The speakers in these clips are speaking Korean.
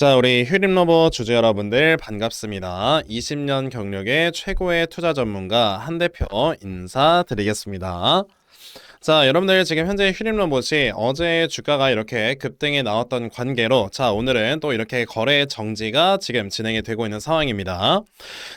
자, 우리 휴림로버 주주 여러분들 반갑습니다. 20년 경력의 최고의 투자 전문가 한 대표 인사드리겠습니다. 자, 여러분들 지금 현재 휴림로봇이 어제 주가가 이렇게 급등에 나왔던 관계로 오늘은 또 이렇게 거래 정지가 지금 진행이 되고 있는 상황입니다.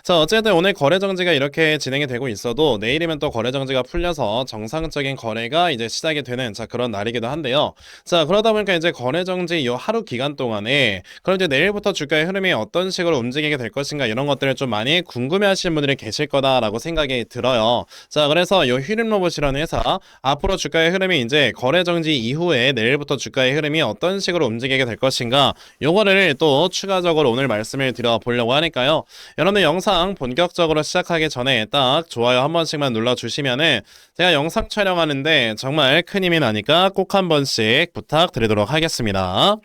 자, 어쨌든 오늘 거래 정지가 이렇게 진행이 되고 있어도 내일이면 또 거래 정지가 풀려서 정상적인 거래가 이제 시작이 되는 그런 날이기도 한데요. 자, 그러다 보니까 이제 거래 정지 이 하루 기간 동안에 그럼 이제 내일부터 주가의 흐름이 어떤 식으로 움직이게 될 것인가 이런 것들을 좀 많이 궁금해 하시는 분들이 계실 거다라고 생각이 들어요. 자, 그래서 이 휴림로봇이라는 회사 앞으로 주가의 흐름이 이제 거래 정지 이후에 내일부터 주가의 흐름이 어떤 식으로 움직이게 될 것인가 요거를 또 추가적으로 오늘 말씀을 드려보려고 하니까요. 여러분들 영상 본격적으로 시작하기 전에 딱 좋아요 한 번씩만 눌러주시면은 제가 영상 촬영하는데 정말 큰 힘이 나니까 꼭 한 번씩 부탁드리도록 하겠습니다.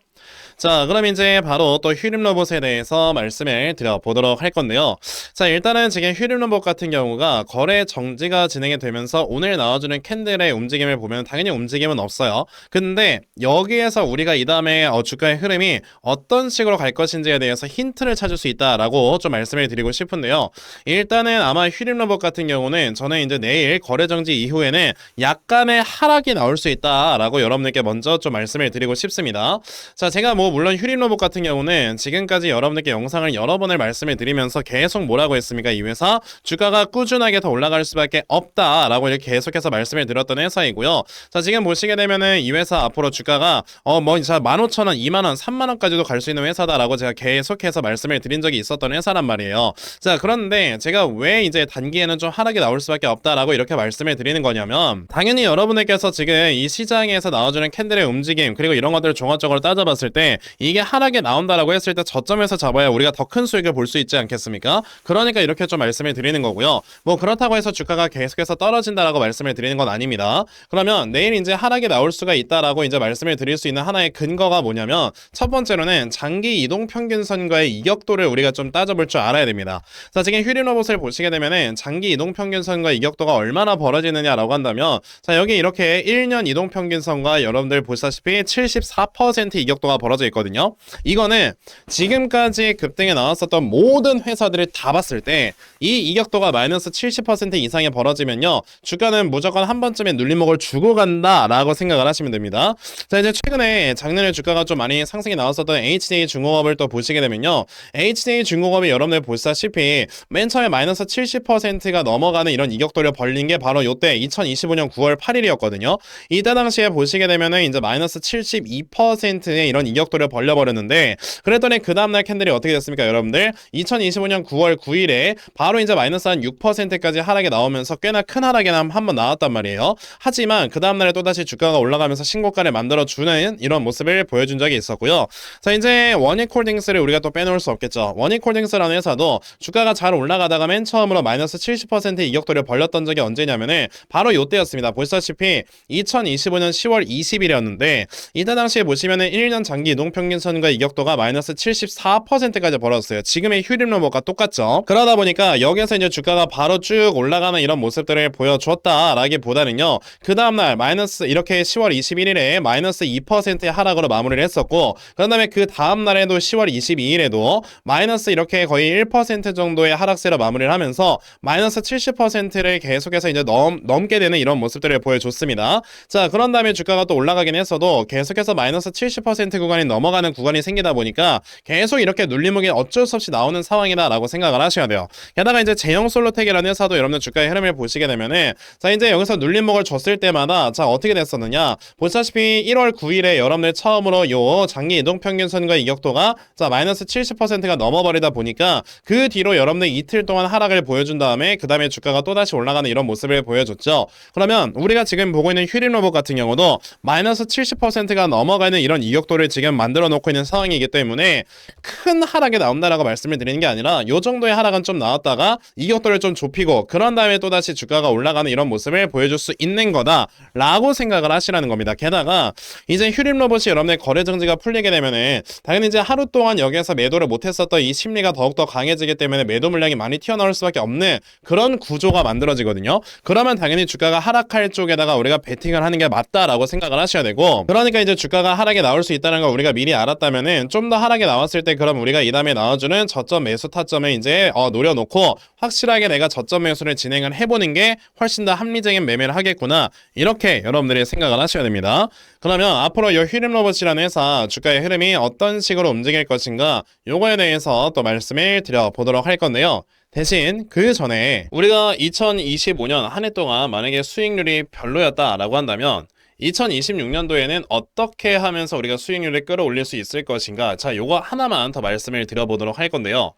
자, 그럼 이제 바로 또 휴림로봇에 대해서 말씀을 드려보도록 할 건데요. 자, 일단은 지금 휴림로봇 같은 경우가 거래 정지가 진행이 되면서 오늘 나와주는 캔들의 움직임을 보면 당연히 움직임은 없어요. 근데 여기에서 우리가 이 다음에 주가의 흐름이 어떤 식으로 갈 것인지에 대해서 힌트를 찾을 수 있다라고 좀 말씀을 드리고 싶은데요. 일단은 아마 휴림로봇 같은 경우는 저는 이제 내일 거래 정지 이후에는 약간의 하락이 나올 수 있다라고 여러분들께 먼저 좀 말씀을 드리고 싶습니다. 자, 제가 물론 휴림로봇 같은 경우는 지금까지 여러분들께 영상을 여러 번을 말씀을 드리면서 계속 뭐라고 했습니까? 이 회사 주가가 꾸준하게 더 올라갈 수밖에 없다라고 이렇게 계속해서 말씀을 드렸던 회사이고요. 자, 지금 보시게 되면은 이 회사 앞으로 주가가 15,000원, 2만원, 3만원까지도 갈 수 있는 회사다라고 제가 계속해서 말씀을 드린 적이 있었던 회사란 말이에요. 자, 그런데 제가 왜 이제 단기에는 좀 하락이 나올 수밖에 없다라고 이렇게 말씀을 드리는 거냐면 당연히 여러분들께서 지금 이 시장에서 나와주는 캔들의 움직임 그리고 이런 것들을 종합적으로 따져봤을 때 이게 하락에 나온다라고 했을 때 저점에서 잡아야 우리가 더 큰 수익을 볼 수 있지 않겠습니까? 그러니까 이렇게 좀 말씀을 드리는 거고요. 그렇다고 해서 주가가 계속해서 떨어진다라고 말씀을 드리는 건 아닙니다. 그러면 내일 이제 하락이 나올 수가 있다라고 이제 말씀을 드릴 수 있는 하나의 근거가 뭐냐면 첫 번째로는 장기 이동 평균선과의 이격도를 우리가 좀 따져볼 줄 알아야 됩니다. 자, 지금 휴림로봇을 보시게 되면은 장기 이동 평균선과 이격도가 얼마나 벌어지느냐라고 한다면 자, 여기 이렇게 1년 이동 평균선과 여러분들 보시다시피 74% 이격도가 벌어져 있거든요. 이거는 지금까지 급등에 나왔었던 모든 회사들을 다 봤을 때 이 이격도가 마이너스 70% 이상이 벌어지면요 주가는 무조건 한 번쯤에 눌림목을 주고 간다라고 생각을 하시면 됩니다. 자, 이제 최근에 작년에 주가가 좀 많이 상승이 나왔었던 HDA 중공업을 또 보시게 되면요 HDA 중공업이 여러분들 보시다시피 맨 처음에 마이너스 70%가 넘어가는 이런 이격도를 벌린 게 바로 요때 2025년 9월 8일이었거든요. 이때 당시에 보시게 되면은 이제 마이너스 72%의 이런 이격도를 벌려버렸는데 그랬더니 그 다음날 캔들이 어떻게 됐습니까? 여러분들 2025년 9월 9일에 바로 이제 마이너스 한 6%까지 하락이 나오면서 꽤나 큰 하락이 한번 나왔단 말이에요. 하지만 그 다음날에 또다시 주가가 올라가면서 신고가를 만들어주는 이런 모습을 보여준 적이 있었고요. 자, 이제 원익홀딩스를 우리가 또 빼놓을 수 없겠죠. 원익홀딩스라는 회사도 주가가 잘 올라가다가 맨 처음으로 마이너스 70% 이격도를 벌렸던 적이 언제냐면은 바로 요때였습니다. 보시다시피 2025년 10월 20일이었는데 이때 당시에 보시면은 1년 장기 이동평균선과 이격도가 마이너스 74%까지 벌어졌어요. 지금의 휴림로봇과 똑같죠. 그러다 보니까 여기서 이제 주가가 바로 쭉 올라가는 이런 모습들을 보여줬다라기보다는요 그 다음날 마이너스 이렇게 10월 21일에 마이너스 2%의 하락으로 마무리를 했었고 그 다음에 그 다음날에도 10월 22일에도 마이너스 이렇게 거의 1% 정도의 하락세로 마무리를 하면서 마이너스 70%를 계속해서 이제 넘게 되는 이런 모습들을 보여줬습니다. 자, 그런 다음에 주가가 또 올라가긴 했어도 계속해서 마이너스 70% 구간이 넘어가는 구간이 생기다 보니까 계속 이렇게 눌림목이 어쩔 수 없이 나오는 상황이다라고 생각을 하셔야 돼요. 게다가 이제 제형솔로텍이라는 회사도 여러분들 주가의 흐름을 보시게 되면은 자, 이제 여기서 눌림목을 줬을 때마다 자, 어떻게 됐었느냐 보시다시피 1월 9일에 여러분들 처음으로 요 장기 이동평균선과 이격도가 자, 마이너스 70%가 넘어버리다 보니까 그 뒤로 여러분들 이틀 동안 하락을 보여준 다음에 그 다음에 주가가 또다시 올라가는 이런 모습을 보여줬죠. 그러면 우리가 지금 보고 있는 휴림로봇 같은 경우도 마이너스 70%가 넘어가는 이런 이격도를 지금 만들어 놓고 있는 상황이기 때문에 큰 하락이 나온다라고 말씀을 드리는 게 아니라 요 정도의 하락은 좀 나왔다가 이격도를 좀 좁히고 그런 다음에 또다시 주가가 올라가는 이런 모습을 보여줄 수 있는 거다라고 생각을 하시라는 겁니다. 게다가 이제 휴림로봇이 여러분의 거래 정지가 풀리게 되면은 당연히 이제 하루 동안 여기에서 매도를 못했었던 이 심리가 더욱더 강해지기 때문에 매도 물량이 많이 튀어나올 수밖에 없는 그런 구조가 만들어지거든요. 그러면 당연히 주가가 하락할 쪽에다가 우리가 베팅을 하는 게 맞다라고 생각을 하셔야 되고 그러니까 이제 주가가 하락에 나올 수 있다는 걸 우리가 우리가 미리 알았다면은 좀 더 하락이 나왔을 때 그럼 우리가 이 다음에 나와주는 저점 매수 타점을 이제 노려놓고 확실하게 내가 저점 매수를 진행을 해보는 게 훨씬 더 합리적인 매매를 하겠구나, 이렇게 여러분들이 생각을 하셔야 됩니다. 그러면 앞으로 이 휴림로봇이라는 회사 주가의 흐름이 어떤 식으로 움직일 것인가, 요거에 대해서 또 말씀을 드려보도록 할 건데요. 대신 그 전에 우리가 2025년 한 해 동안 만약에 수익률이 별로였다라고 한다면 2026년도에는 어떻게 하면서 우리가 수익률을 끌어올릴 수 있을 것인가, 자, 요거 하나만 더 말씀을 드려보도록 할 건데요.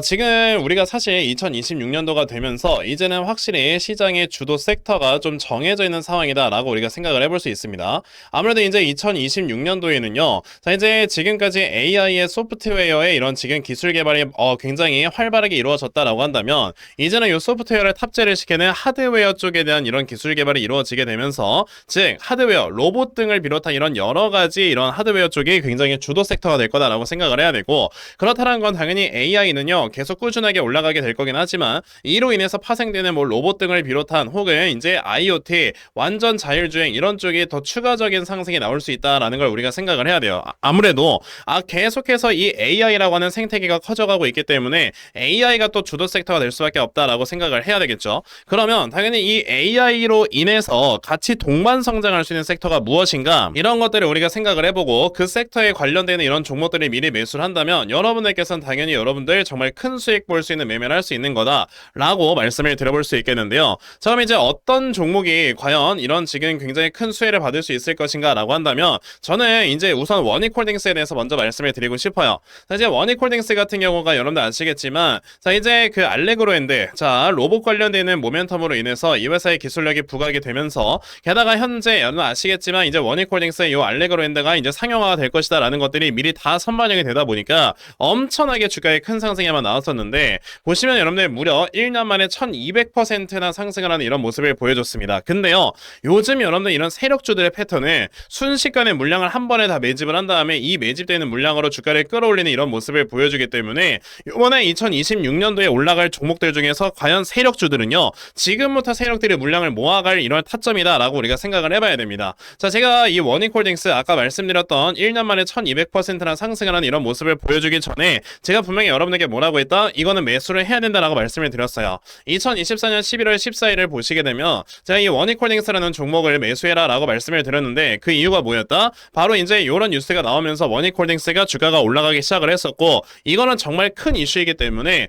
지금 우리가 사실 2026년도가 되면서 이제는 확실히 시장의 주도 섹터가 좀 정해져 있는 상황이다라고 우리가 생각을 해볼 수 있습니다. 아무래도 이제 2026년도에는요, 자, 이제 지금까지 AI의 소프트웨어의 이런 지금 기술 개발이 굉장히 활발하게 이루어졌다라고 한다면 이제는 이 소프트웨어를 탑재를 시키는 하드웨어 쪽에 대한 이런 기술 개발이 이루어지게 되면서, 즉 하드웨어, 로봇 등을 비롯한 이런 여러 가지 이런 하드웨어 쪽이 굉장히 주도 섹터가 될 거다라고 생각을 해야 되고, 그렇다는 건 당연히 AI는요 계속 꾸준하게 올라가게 될 거긴 하지만 이로 인해서 파생되는 뭐 로봇 등을 비롯한 혹은 이제 IoT, 완전 자율주행 이런 쪽이 더 추가적인 상승이 나올 수 있다라는 걸 우리가 생각을 해야 돼요. 아무래도 계속해서 이 AI라고 하는 생태계가 커져가고 있기 때문에 AI가 또 주도 섹터가 될 수밖에 없다라고 생각을 해야 되겠죠. 그러면 당연히 이 AI로 인해서 같이 동반 성장할 수 있는 섹터가 무엇인가, 이런 것들을 우리가 생각을 해보고 그 섹터에 관련되는 이런 종목들을 미리 매수를 한다면 여러분들께서는 당연히 여러분들 정말 큰 수익 볼 수 있는 매매를 할 수 있는 거다 라고 말씀을 드려볼 수 있겠는데요. 자, 그럼 이제 어떤 종목이 과연 이런 지금 굉장히 큰 수혜를 받을 수 있을 것인가 라고 한다면 저는 이제 우선 원익홀딩스에 대해서 먼저 말씀을 드리고 싶어요. 자, 이제 원익홀딩스 같은 경우가 여러분들 아시겠지만, 자, 이제 그 알레그로엔드, 자, 로봇 관련되는 모멘텀으로 인해서 이 회사의 기술력이 부각이 되면서, 게다가 현재 여러분 아시겠지만 이제 원익홀딩스의 이 알레그로엔드가 이제 상용화가 될 것이다 라는 것들이 미리 다 선반영이 되다 보니까 엄청나게 주가에 큰 상승에만 나왔었는데, 보시면 여러분들 무려 1년 만에 1200%나 상승을 하는 이런 모습을 보여줬습니다. 근데요, 요즘 여러분들 이런 세력주들의 패턴은 순식간에 물량을 한 번에 다 매집을 한 다음에 이 매집되는 물량으로 주가를 끌어올리는 이런 모습을 보여주기 때문에 이번에 2026년도에 올라갈 종목들 중에서 과연 세력주들은요 지금부터 세력들이 물량을 모아갈 이런 타점이다 라고 우리가 생각을 해봐야 됩니다. 자, 제가 이 원익홀딩스 아까 말씀드렸던 1년 만에 1200%나 상승을 하는 이런 모습을 보여주기 전에 제가 분명히 여러분에게 뭐라고 했다? 이거는 매수를 해야 된다라고 말씀을 드렸어요. 2024년 11월 14일을 보시게 되면 제가 이 원익홀딩스라는 종목을 매수해라 라고 말씀을 드렸는데, 그 이유가 뭐였다? 바로 이제 이런 뉴스가 나오면서 원익홀딩스가 주가가 올라가기 시작을 했었고, 이거는 정말 큰 이슈이기 때문에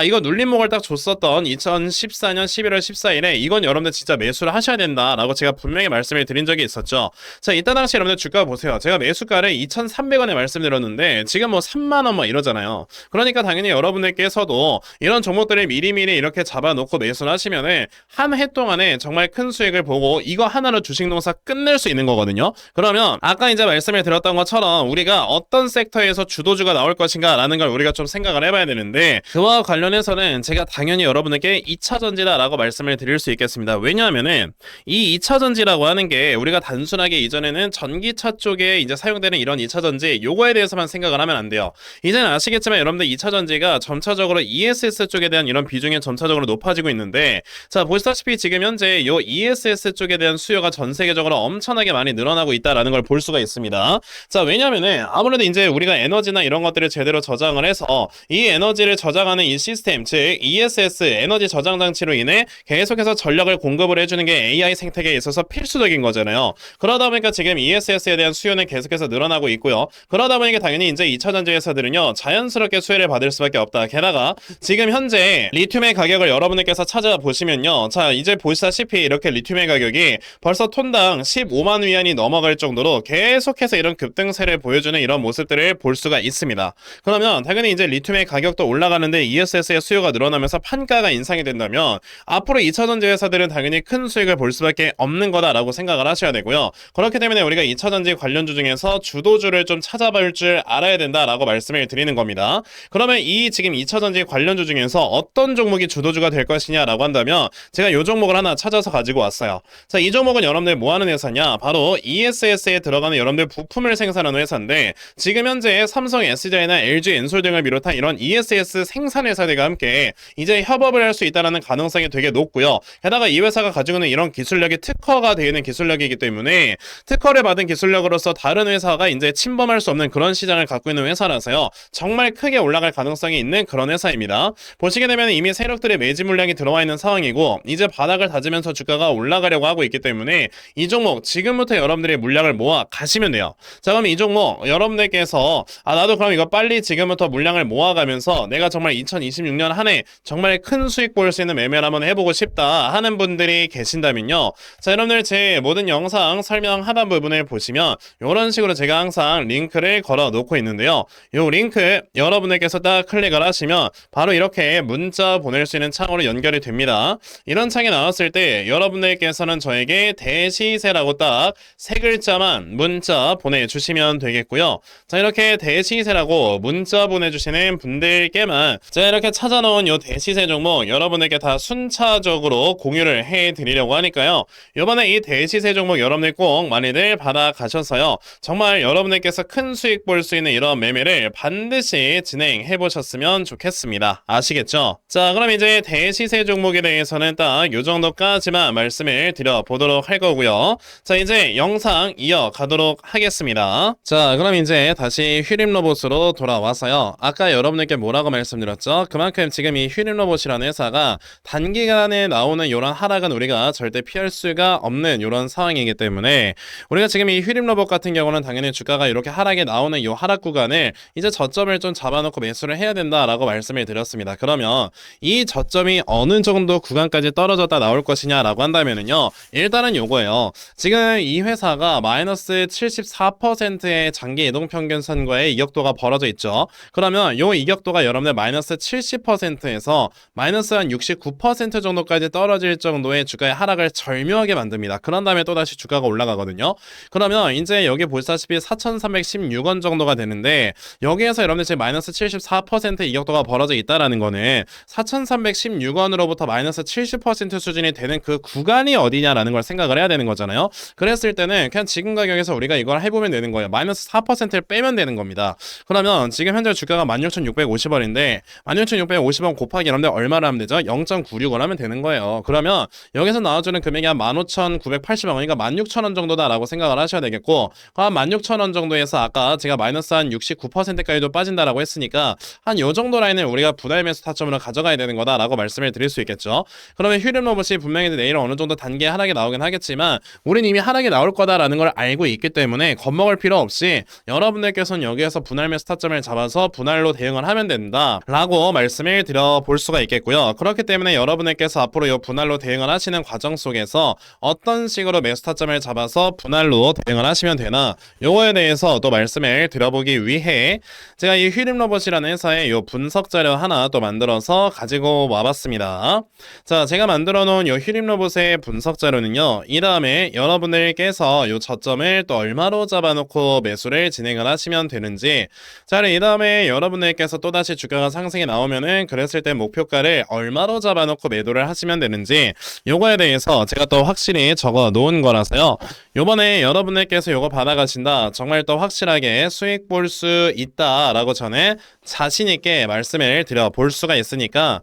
이거 눌림목을 딱 줬었던 2014년 11월 14일에 이건 여러분들 진짜 매수를 하셔야 된다라고 제가 분명히 말씀을 드린 적이 있었죠. 자, 이때 당시 여러분들 주가 보세요. 제가 매수가를 2,300원에 말씀드렸는데 지금 뭐 3만원 뭐 이러잖아요. 그러니까 당연히 여러분들께서도 이런 종목들을 미리미리 이렇게 잡아놓고 매수를 하시면은 한 해 동안에 정말 큰 수익을 보고 이거 하나로 주식 농사 끝낼 수 있는 거거든요. 그러면 아까 이제 말씀을 드렸던 것처럼 우리가 어떤 섹터에서 주도주가 나올 것인가 라는 걸 우리가 좀 생각을 해봐야 되는데, 그와 관련해서는 제가 당연히 여러분에게 2차전지다 라고 말씀을 드릴 수 있겠습니다. 왜냐하면은 이 2차전지라고 하는 게 우리가 단순하게 이전에는 전기차 쪽에 이제 사용되는 이런 2차전지 요거에 대해서만 생각을 하면 안 돼요. 이제는 아시겠지만 여러분들 2차전지가 점차적으로 ESS 쪽에 대한 이런 비중이 점차적으로 높아지고 있는데, 자, 보시다시피 지금 현재 요 ESS 쪽에 대한 수요가 전 세계적으로 엄청나게 많이 늘어나고 있다라는 걸 볼 수가 있습니다. 자, 왜냐면은 아무래도 이제 우리가 에너지나 이런 것들을 제대로 저장을 해서 이 에너지를 저장하는 이 시스템, 즉 ESS 에너지 저장 장치로 인해 계속해서 전력을 공급을 해주는 게 AI 생태계에 있어서 필수적인 거잖아요. 그러다 보니까 지금 ESS에 대한 수요는 계속해서 늘어나고 있고요. 그러다 보니까 당연히 이제 2차전지 회사들은요 자연스럽게 수혜를 받을 수밖에 없다. 게다가 지금 현재 리튬의 가격을 여러분들께서 찾아보시면요, 자, 이제 보시다시피 이렇게 리튬의 가격이 벌써 톤당 15만 위안이 넘어갈 정도로 계속해서 이런 급등세를 보여주는 이런 모습들을 볼 수가 있습니다. 그러면 당연히 이제 리튬의 가격도 올라가는데 ESS의 수요가 늘어나면서 판가가 인상이 된다면 앞으로 2차전지 회사들은 당연히 큰 수익을 볼 수밖에 없는 거다라고 생각을 하셔야 되고요. 그렇기 때문에 우리가 2차전지 관련주 중에서 주도주를 좀 찾아볼 줄 알아야 된다라고 말씀을 드리는 겁니다. 그러면 이 지금 2차전지 관련주 중에서 어떤 종목이 주도주가 될 것이냐라고 한다면 제가 이 종목을 하나 찾아서 가지고 왔어요. 자, 이 종목은 여러분들 뭐 하는 회사냐? 바로 ESS에 들어가는 여러분들 부품을 생산하는 회사인데, 지금 현재 삼성 SDI나 LG 엔솔 등을 비롯한 이런 ESS 생산 회사들과 함께 이제 협업을 할 수 있다는 가능성이 되게 높고요. 게다가 이 회사가 가지고 있는 이런 기술력이 특허가 되어 있는 기술력이기 때문에 특허를 받은 기술력으로서 다른 회사가 이제 침범할 수 없는 그런 시장을 갖고 있는 회사라서요. 정말 크게 올라갈 가능성이 있는 그런 회사입니다. 보시게 되면 이미 세력들의 매집 물량이 들어와 있는 상황이고 이제 바닥을 다지면서 주가가 올라가려고 하고 있기 때문에 이 종목 지금부터 여러분들이 물량을 모아 가시면 돼요. 자, 그럼 이 종목 여러분들께서 나도 그럼 이거 빨리 지금부터 물량을 모아가면서 내가 정말 2026년 한 해 정말 큰 수익 볼 수 있는 매매를 한번 해보고 싶다 하는 분들이 계신다면요. 자, 여러분들 제 모든 영상 설명 하단 부분을 보시면 이런 식으로 제가 항상 링크를 걸어 놓고 있는데요. 이 링크 여러분들께서 딱 클릭을 하시면 바로 이렇게 문자 보낼 수 있는 창으로 연결이 됩니다. 이런 창이 나왔을 때 여러분들께서는 저에게 대시세라고 딱 세 글자만 문자 보내주시면 되겠고요. 자, 이렇게 대시세라고 문자 보내주시는 분들께만 제가 이렇게 찾아놓은 요 대시세 종목 여러분들께 다 순차적으로 공유를 해드리려고 하니까요. 이번에 이 대시세 종목 여러분들 꼭 많이들 받아가셔서요. 정말 여러분들께서 큰 수익 볼 수 있는 이런 매매를 반드시 진행해 보셨으면 좋겠습니다. 아시겠죠? 자, 그럼 이제 대시세 종목에 대해서는 딱 요 정도까지만 말씀을 드려보도록 할 거고요. 자, 이제 영상 이어가도록 하겠습니다. 자, 그럼 이제 다시 휘림로봇으로 돌아와서요. 아까 여러분들께 뭐라고 말씀드렸죠? 그만큼 지금 이 휘림로봇이라는 회사가 단기간에 나오는 이런 하락은 우리가 절대 피할 수가 없는 이런 상황이기 때문에 우리가 지금 이 휘림로봇 같은 경우는 당연히 주가가 이렇게 하락에 나오는 이 하락 구간을 이제 저점을 좀 잡아놓고 매수를 해야 된다라고 말씀을 드렸습니다. 그러면 이 저점이 어느 정도 구간까지 떨어졌다 나올 것이냐라고 한다면은요. 일단은 요거예요. 지금 이 회사가 마이너스 74%의 장기 이동평균선과의 이격도가 벌어져 있죠. 그러면 요 이격도가 여러분들 마이너스 70%에서 마이너스 한 69% 정도까지 떨어질 정도의 주가의 하락을 절묘하게 만듭니다. 그런 다음에 또다시 주가가 올라가거든요. 그러면 이제 여기 보시다시피 4,316원 정도가 되는데 여기에서 여러분들 지금 마이너스 74% 이격도가 벌어져 있다라는 거는 4,316원으로부터 마이너스 70% 수준이 되는 그 구간이 어디냐라는 걸 생각을 해야 되는 거잖아요. 그랬을 때는 그냥 지금 가격에서 우리가 이걸 해보면 되는 거예요. 마이너스 4%를 빼면 되는 겁니다. 그러면 지금 현재 주가가 16,650원인데 16,650원 곱하기 여러분들 얼마를 하면 되죠? 0.96원 하면 되는 거예요. 그러면 여기서 나와주는 금액이 한 15,980원, 그러니까 16,000원 정도다라고 생각을 하셔야 되겠고, 한 16,000원 정도에서 아까 제가 마이너스 한 69%까지도 빠진다라고 했으니까 한 요 정도 라인을 우리가 분할 매수 타점으로 가져가야 되는 거다라고 말씀을 드릴 수 있겠죠. 그러면 휘림로봇이 분명히 내일 어느 정도 단계 하락이 나오긴 하겠지만 우린 이미 하락이 나올 거다라는 걸 알고 있기 때문에 겁먹을 필요 없이 여러분들께서는 여기에서 분할 매수 타점을 잡아서 분할로 대응을 하면 된다라고 말씀을 드려볼 수가 있겠고요. 그렇기 때문에 여러분들께서 앞으로 이 분할로 대응을 하시는 과정 속에서 어떤 식으로 매수 타점을 잡아서 분할로 대응을 하시면 되나 요거에 대해서 또 말씀을 드려보기 위해 제가 이 휘림로봇이라는 회사의 요 분석 자료 하나 또 만들어서 가지고 와봤습니다. 자, 제가 만들어 놓은 요 휘림로봇의 분석 자료는요. 이 다음에 여러분들께서 요 저점을 또 얼마로 잡아놓고 매수를 진행을 하시면 되는지, 자, 이 다음에 여러분들께서 또다시 주가가 상승이 나오면은 그랬을 때 목표가를 얼마로 잡아놓고 매도를 하시면 되는지 요거에 대해서 제가 또 확실히 적어 놓은 거라서요. 요번에 여러분들께서 요거 받아가신다 정말 또 확실하게 수익 볼 수 있다라고 전에 자신있게 말씀을 드려볼 수가 있으니까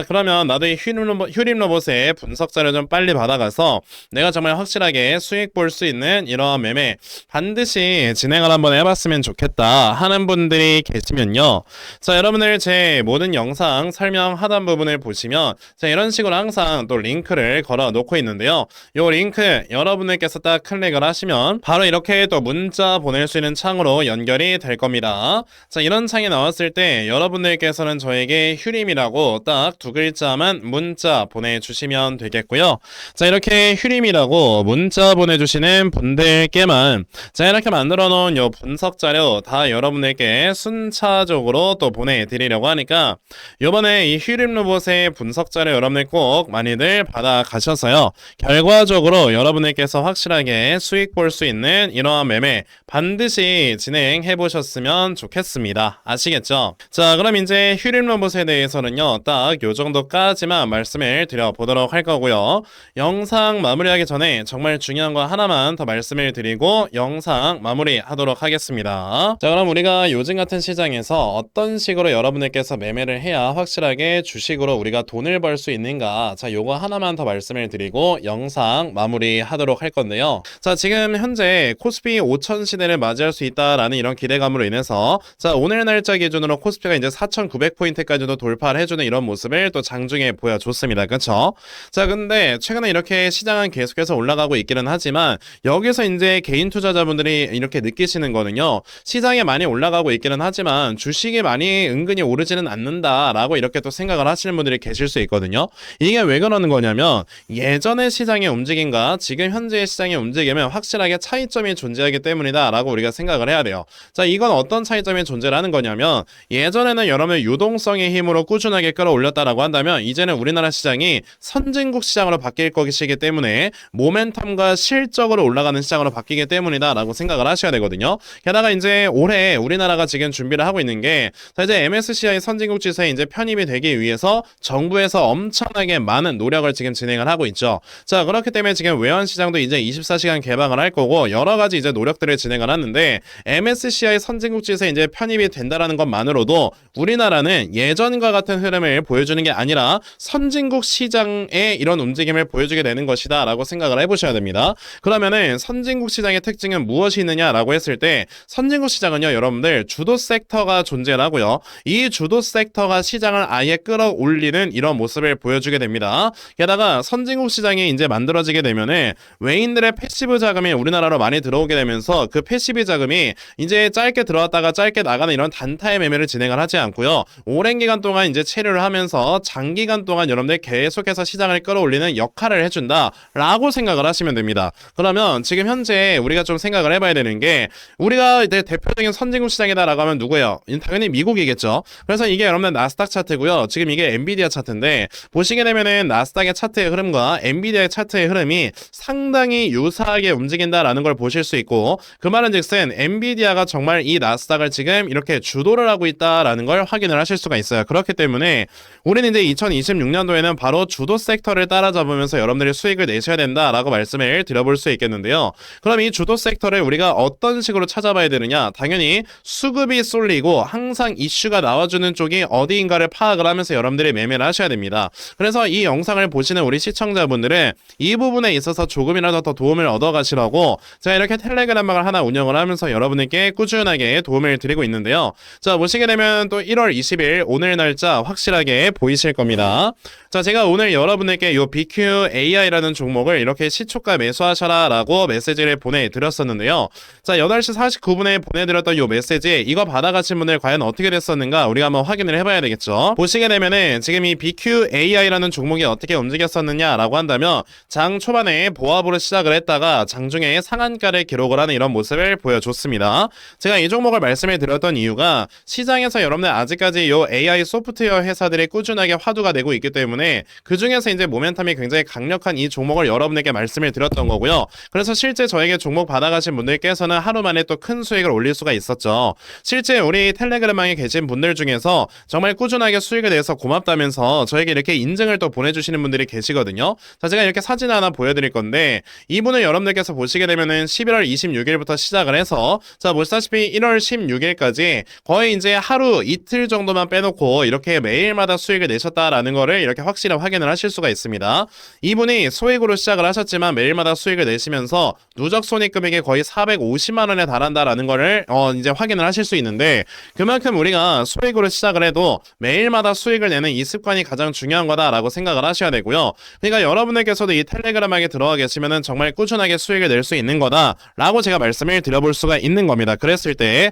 그러면 나도 이 휘림로봇의 분석 자료 좀 빨리 받아가서 내가 정말 확실하게 수익 볼 수 있는 이러한 매매 반드시 진행을 한번 해봤으면 좋겠다 하는 분들이 계시면요. 자, 여러분들 제 모든 영상 설명 하단 부분을 보시면 자, 이런 식으로 항상 또 링크를 걸어 놓고 있는데요. 요 링크 여러분들께서 딱 클릭을 하시면 바로 이렇게 또 문자 보낼 수 있는 창으로 연결이 될 겁니다. 자, 이런 창이 나왔을 때 여러분들께서는 저에게 휴림이라고 딱 두 글자만 문자 보내주시면 되겠고요. 자, 이렇게 휴림이라고 문자 보내주시는 분들께만 자, 이렇게 만들어 놓은 요 분석 자료 다 여러분들께 순차적으로 또 보내드리려고 하니까 요번에 이 휘림로봇의 분석 자료 여러분들 꼭 많이들 받아가셔서요. 결과적으로 여러분들께서 확실하게 수익 볼 수 있는 이러한 매매 반드시 진행해 보셨으면 좋겠습니다. 아시겠죠? 자, 그럼 이제 휘림로봇에 대해서는요. 딱 요 정도까지만 말씀을 드려보도록 할 거고요. 영상 마무리하기 전에 정말 중요한 거 하나만 더 말씀을 드리고 영상 마무리하도록 하겠습니다. 자, 그럼 우리가 요즘 같은 시장에서 어떤 식으로 여러분들께서 매매를 해야 확실하게 주식으로 우리가 돈을 벌 수 있는가, 자, 요거 하나만 더 말씀을 드리고 영상 마무리 마무리하도록 할 건데요. 자, 지금 현재 코스피 5천 시대를 맞이할 수 있다라는 이런 기대감으로 인해서 자, 오늘 날짜 기준으로 코스피가 이제 4,900포인트까지도 돌파를 해주는 이런 모습을 또 장중에 보여줬습니다. 그쵸? 자, 근데 최근에 이렇게 시장은 계속해서 올라가고 있기는 하지만 여기서 이제 개인 투자자분들이 이렇게 느끼시는 거는요, 시장에 많이 올라가고 있기는 하지만 주식이 많이 은근히 오르지는 않는다라고 이렇게 또 생각을 하시는 분들이 계실 수 있거든요. 이게 왜 그러는 거냐면 예전의 시장의 움직임과 지금 현재의 시장의 움직임은 확실하게 차이점이 존재하기 때문이다 라고 우리가 생각을 해야 돼요. 자, 이건 어떤 차이점이 존재를 하는 거냐면 예전에는 여러분의 유동성의 힘으로 꾸준하게 끌어올렸다라고 한다면 이제는 우리나라 시장이 선진국 시장으로 바뀔 것이기 때문에 모멘텀과 실적으로 올라가는 시장으로 바뀌기 때문이다 라고 생각을 하셔야 되거든요. 게다가 이제 올해 우리나라가 지금 준비를 하고 있는 게 자, 이제 MSCI 선진국 지수에 이제 편입이 되기 위해서 정부에서 엄청나게 많은 노력을 지금 진행을 하고 있죠. 자, 그렇기 때문에 지금 외환 시장도 이제 24시간 개방을 할 거고 여러 가지 이제 노력들을 진행을 하는데 MSCI 선진국 지수에 이제 편입이 된다라는 것만으로도 우리나라는 예전과 같은 흐름을 보여주는 게 아니라 선진국 시장의 이런 움직임을 보여주게 되는 것이다 라고 생각을 해보셔야 됩니다. 그러면은 선진국 시장의 특징은 무엇이 있느냐라고 했을 때 선진국 시장은요, 여러분들 주도 섹터가 존재를 하고요. 이 주도 섹터가 시장을 아예 끌어올리는 이런 모습을 보여주게 됩니다. 게다가 선진국 시장이 이제 만들어지게 되면은 외인들의 패시브 자금이 우리나라로 많이 들어오게 되면서 그 패시브 자금이 이제 짧게 들어왔다가 짧게 나가는 이런 단타의 매매를 진행을 하지 않고요. 오랜 기간 동안 이제 체류를 하면서 장기간 동안 여러분들 계속해서 시장을 끌어올리는 역할을 해준다라고 생각을 하시면 됩니다. 그러면 지금 현재 우리가 좀 생각을 해봐야 되는 게 우리가 이제 대표적인 선진국 시장이다라고 하면 누구예요? 당연히 미국이겠죠. 그래서 이게 여러분들 나스닥 차트고요. 지금 이게 엔비디아 차트인데 보시게 되면은 나스닥의 차트의 흐름과 엔비디아의 차트의 흐름이 상당히 유사하게 움직인다라는 걸 보실 수 있고 그 말은즉슨 엔비디아가 정말 이 나스닥을 지금 이렇게 주도를 하고 있다라는 걸 확인을 하실 수가 있어요. 그렇기 때문에 우리는 이제 2026년도에는 바로 주도 섹터를 따라잡으면서 여러분들이 수익을 내셔야 된다라고 말씀을 드려볼 수 있겠는데요. 그럼 이 주도 섹터를 우리가 어떤 식으로 찾아봐야 되느냐? 당연히 수급이 쏠리고 항상 이슈가 나와주는 쪽이 어디인가를 파악을 하면서 여러분들이 매매를 하셔야 됩니다. 그래서 이 영상을 보시는 우리 시청자분들은 이 부분에 있어서 조금이라도 더 도움을 얻어가시라고 제가 이렇게 텔레그램방을 하나 운영을 하면서 여러분에게 꾸준하게 도움을 드리고 있는데요. 자, 보시게 되면 또 1월 20일 오늘 날짜 확실하게 보이실 겁니다. 자, 제가 오늘 여러분에게 요 BQAI라는 종목을 이렇게 시초가 매수하셔라 라고 메시지를 보내드렸었는데요. 자, 8시 49분에 보내드렸던 요 메시지 이거 받아가신 분들 과연 어떻게 됐었는가 우리가 한번 확인을 해봐야 되겠죠. 보시게 되면은 지금 이 BQAI라는 종목이 어떻게 움직였었느냐 라고 한다면 장 초반에 보합으로 시작을 했다가 장중에 상한가를 기록을 하는 이런 모습을 보여줬습니다. 제가 이 종목을 말씀을 드렸던 이유가 시장에서 여러분들 아직까지 요 AI 소프트웨어 회사들이 꾸준하게 화두가 되고 있기 때문에 그 중에서 이제 모멘텀이 굉장히 강력한 이 종목을 여러분에게 말씀을 드렸던 거고요. 그래서 실제 저에게 종목 받아가신 분들께서는 하루 만에 또 큰 수익을 올릴 수가 있었죠. 실제 우리 텔레그램방에 계신 분들 중에서 정말 꾸준하게 수익을 내서 고맙다면서 저에게 이렇게 인증을 또 보내주시는 분들이 계시거든요. 자, 제가 이렇게 사진 하나 보여드릴 건데 이분을 여러분들께서 보시게 되면은 11월 26일부터 시작을 해서 자, 보시다시피 1월 16일까지 거의 이제 하루 이틀 정도만 빼놓고 이렇게 매일마다 수익을 내셨다라는 거를 이렇게 확실히 확인을 하실 수가 있습니다. 이분이 소액으로 시작을 하셨지만 매일마다 수익을 내시면서 누적 손익금액이 거의 450만 원에 달한다라는 거를 이제 확인을 하실 수 있는데 그만큼 우리가 소액으로 시작을 해도 매일마다 수익을 내는 이 습관이 가장 중요한 거다라고 생각을 하셔야 되고요. 그러니까 여러분들께서도 이 텔레그램방에 들어가 계시면은 정말 꾸준하게 수익을 낼 수 있는 거다라고 제가 말씀을 드려볼 수가 있는 겁니다. 그랬을 때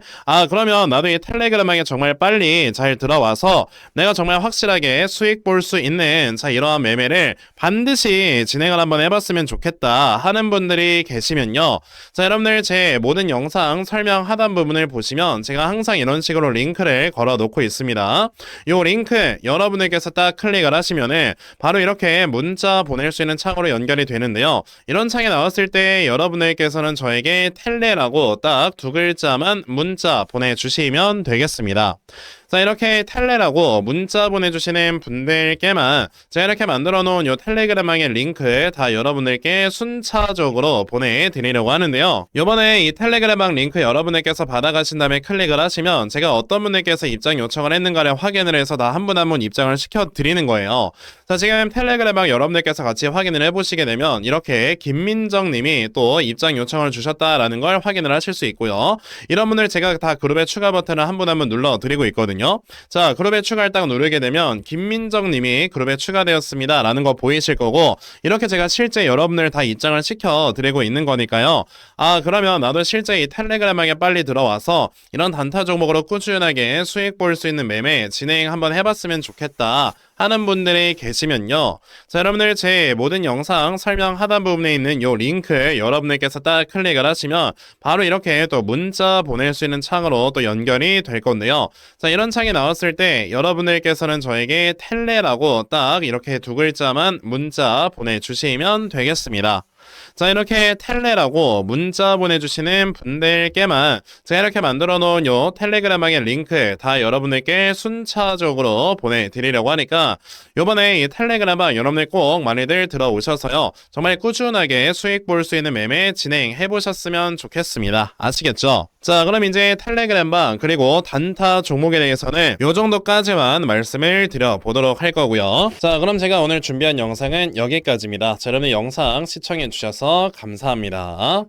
그러면 나도 이 텔레그램방에 정말 빨리 잘 들어와서 내가 정말 확실하게 수익 볼 수 있는 자, 이러한 매매를 반드시 진행을 한번 해봤으면 좋겠다 하는 분들이 계시면요. 자, 여러분들 제 모든 영상 설명 하단 부분을 보시면 제가 항상 이런 식으로 링크를 걸어 놓고 있습니다. 요 링크 여러분들께서 딱 클릭을 하시면은 바로 이렇게 문자 보낼 수 있는 창으로 연결이 되는데요. 이런 창이 나왔을 때 여러분들께서는 저에게 텔레라고 딱 두 글자만 문자 보내주시면 되겠습니다. 자, 이렇게 텔레라고 문자 보내주시는 분들께만 제가 이렇게 만들어 놓은 요 텔레그램방의 링크 다 여러분들께 순차적으로 보내드리려고 하는데요. 요번에 이 텔레그램방 링크 여러분들께서 받아가신 다음에 클릭을 하시면 제가 어떤 분들께서 입장 요청을 했는가를 확인을 해서 다 한 분 한 분 입장을 시켜드리는 거예요. 자, 지금 텔레그램방 여러분들께서 같이 확인을 해보시게 되면 누르시면 이렇게 김민정님이 또 입장 요청을 주셨다라는 걸 확인을 하실 수 있고요. 이런 분들 제가 다 그룹에 추가 버튼을 한 분 한 분 눌러드리고 있거든요. 자, 그룹에 추가를 딱 누르게 되면 김민정님이 그룹에 추가되었습니다 라는 거 보이실 거고, 이렇게 제가 실제 여러분들 다 입장을 시켜드리고 있는 거니까요. 아, 그러면 나도 실제 이 텔레그램에 빨리 들어와서 이런 단타 종목으로 꾸준하게 수익 볼 수 있는 매매 진행 한번 해봤으면 좋겠다 하는 분들이 계시면요. 자, 여러분들 제 모든 영상 설명 하단 부분에 있는 요 링크 여러분들께서 딱 클릭을 하시면 바로 이렇게 또 문자 보낼 수 있는 창으로 또 연결이 될 건데요. 자, 이런 창이 나왔을 때 여러분들께서는 저에게 텔레라고 딱 이렇게 두 글자만 문자 보내주시면 되겠습니다. 자, 이렇게 텔레라고 문자 보내주시는 분들께만 제가 이렇게 만들어 놓은 요 텔레그램의 링크 다 여러분들께 순차적으로 보내드리려고 하니까 요번에 이 텔레그램 여러분들 꼭 많이들 들어오셔서요, 정말 꾸준하게 수익 볼 수 있는 매매 진행해 보셨으면 좋겠습니다. 아시겠죠? 자, 그럼 이제 텔레그램 방 그리고 단타 종목에 대해서는 요 정도까지만 말씀을 드려보도록 할 거고요. 자, 그럼 제가 오늘 준비한 영상은 여기까지입니다. 자, 여러분 영상 시청해 주셔서 감사합니다.